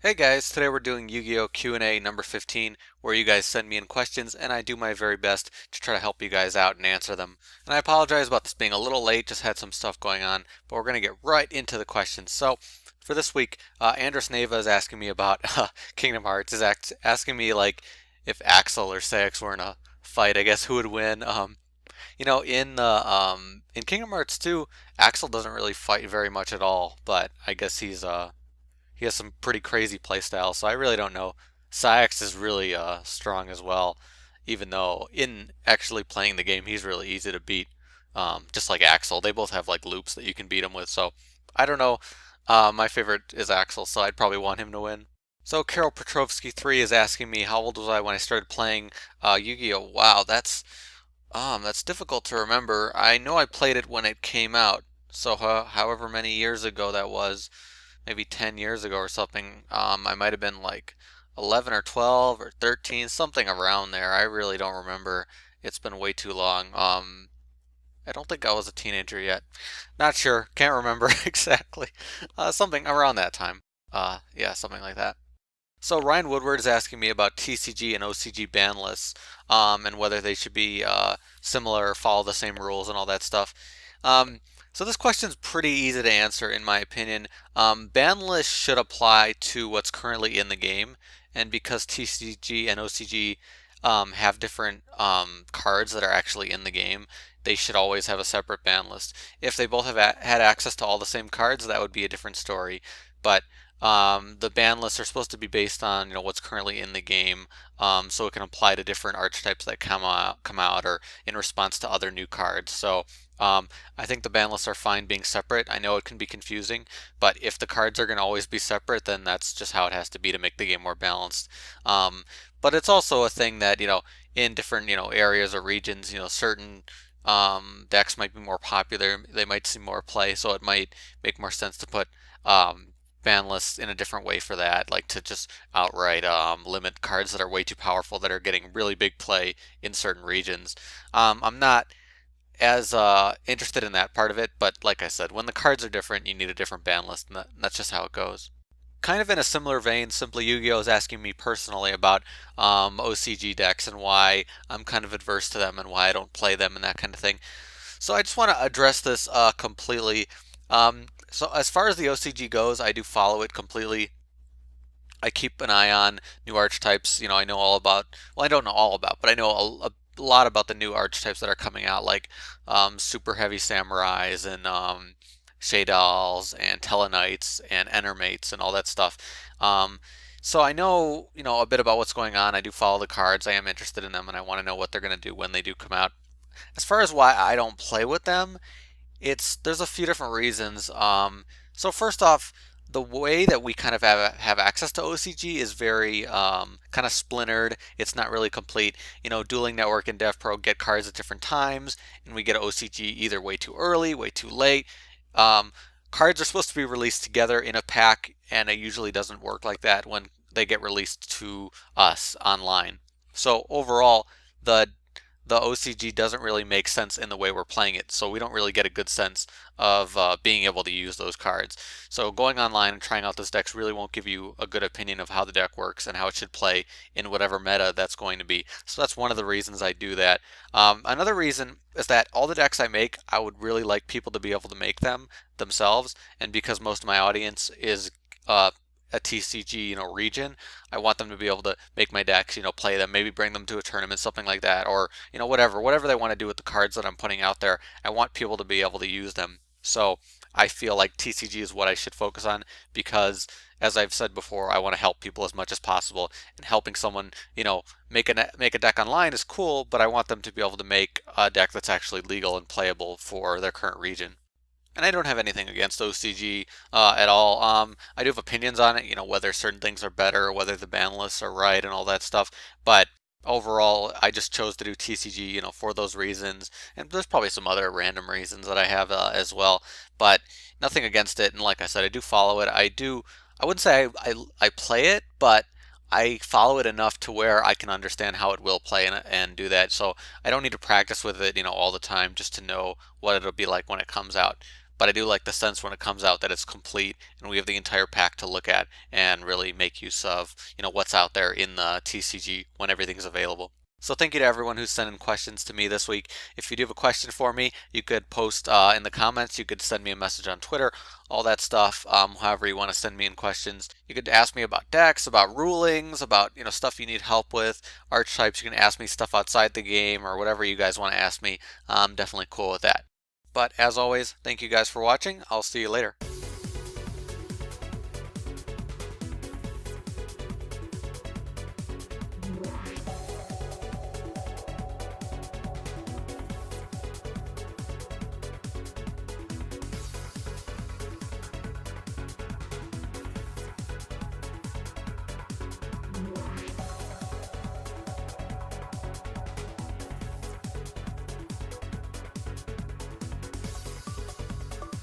Hey guys, today we're doing Yu-Gi-Oh! Q&A number 15, where you guys send me in questions and I do my very best to try to help you guys out and answer them. And I apologize about this being a little late, just had some stuff going on, but we're going to get right into the questions. So, for this week, Andres Neva is asking me about Kingdom Hearts, is asking me like if Axel or Saax were in a fight, I guess who would win? In Kingdom Hearts 2, Axel doesn't really fight very much at all, but I guess he has some pretty crazy playstyle, so I really don't know. Saax is really strong as well, even though in actually playing the game, he's really easy to beat. Just like Axel, they both have like loops that you can beat him with. So I don't know. My favorite is Axel, so I'd probably want him to win. So Carol Petrovsky 3 is asking me how old was I when I started playing Yu-Gi-Oh! Wow, that's difficult to remember. I know I played it when it came out, so however many years ago that was, maybe 10 years ago or something. I might have been like 11 or 12 or 13, something around there. I really don't remember. It's been way too long. I don't think I was a teenager yet. Not sure. Can't remember exactly. Something around that time. Yeah, something like that. So Ryan Woodward is asking me about TCG and OCG ban lists, and whether they should be similar, follow the same rules, and all that stuff. Um, so this question's pretty easy to answer, in my opinion. Ban lists should apply to what's currently in the game, and because TCG and OCG have different cards that are actually in the game, they should always have a separate ban list. If they both have had access to all the same cards, that would be a different story. But the ban lists are supposed to be based on what's currently in the game, so it can apply to different archetypes that come out or in response to other new cards. So I think the ban lists are fine being separate. I know it can be confusing, but if the cards are going to always be separate, then that's just how it has to be to make the game more balanced. Um, but it's also a thing that in different areas or regions, certain decks might be more popular. They might see more play, so it might make more sense to put ban lists in a different way for that, like to just outright limit cards that are way too powerful that are getting really big play in certain regions. I'm not as interested in that part of it, but like I said, when the cards are different, you need a different ban list, and that's just how it goes. Kind of in a similar vein, Simply Yu-Gi-Oh! Is asking me personally about OCG decks and why I'm kind of adverse to them and why I don't play them and that kind of thing. So I just want to address this completely. So as far as the OCG goes, I do follow it completely. I keep an eye on new archetypes. I know all about, well, I don't know all about, but I know a lot about the new archetypes that are coming out, like Super Heavy Samurais and Shaydolls and Telenites and Endermates and all that stuff. Um, so I know, a bit about what's going on. I do follow the cards. I am interested in them, and I want to know what they're going to do when they do come out. As far as why I don't play with them, there's a few different reasons. So first off, the way that we kind of have access to OCG is very kind of splintered. It's not really complete. Dueling Network and Devpro get cards at different times, and we get OCG either way too early, way too late. Um, Cards are supposed to be released together in a pack, and it usually doesn't work like that when they get released to us online. So overall, the the OCG doesn't really make sense in the way we're playing it, so we don't really get a good sense of being able to use those cards. So going online and trying out those decks really won't give you a good opinion of how the deck works and how it should play in whatever meta that's going to be. So that's one of the reasons I do that. Another reason is that all the decks I make, I would really like people to be able to make them themselves, and because most of my audience is a TCG, region, I want them to be able to make my decks, play them, maybe bring them to a tournament, something like that, or whatever they want to do with the cards that I'm putting out there. I want people to be able to use them. So I feel like TCG is what I should focus on because, as I've said before, I want to help people as much as possible. And helping someone, make a deck online is cool, but I want them to be able to make a deck that's actually legal and playable for their current region. And I don't have anything against OCG at all. I do have opinions on it, whether certain things are better, whether the ban lists are right, and all that stuff. But overall, I just chose to do TCG, for those reasons. And there's probably some other random reasons that I have as well. But nothing against it. And like I said, I do follow it. I wouldn't say I play it, but I follow it enough to where I can understand how it will play and do that. So I don't need to practice with it, all the time just to know what it'll be like when it comes out. but I do like the sense when it comes out that it's complete and we have the entire pack to look at and really make use of, what's out there in the TCG when everything's available. So thank you to everyone who's sending questions to me this week. If you do have a question for me, you could post in the comments. You could send me a message on Twitter, all that stuff. However you want to send me in questions. You could ask me about decks, about rulings, about stuff you need help with, archetypes. You can ask me stuff outside the game or whatever you guys want to ask me. I'm definitely cool with that. But as always, thank you guys for watching. I'll see you later.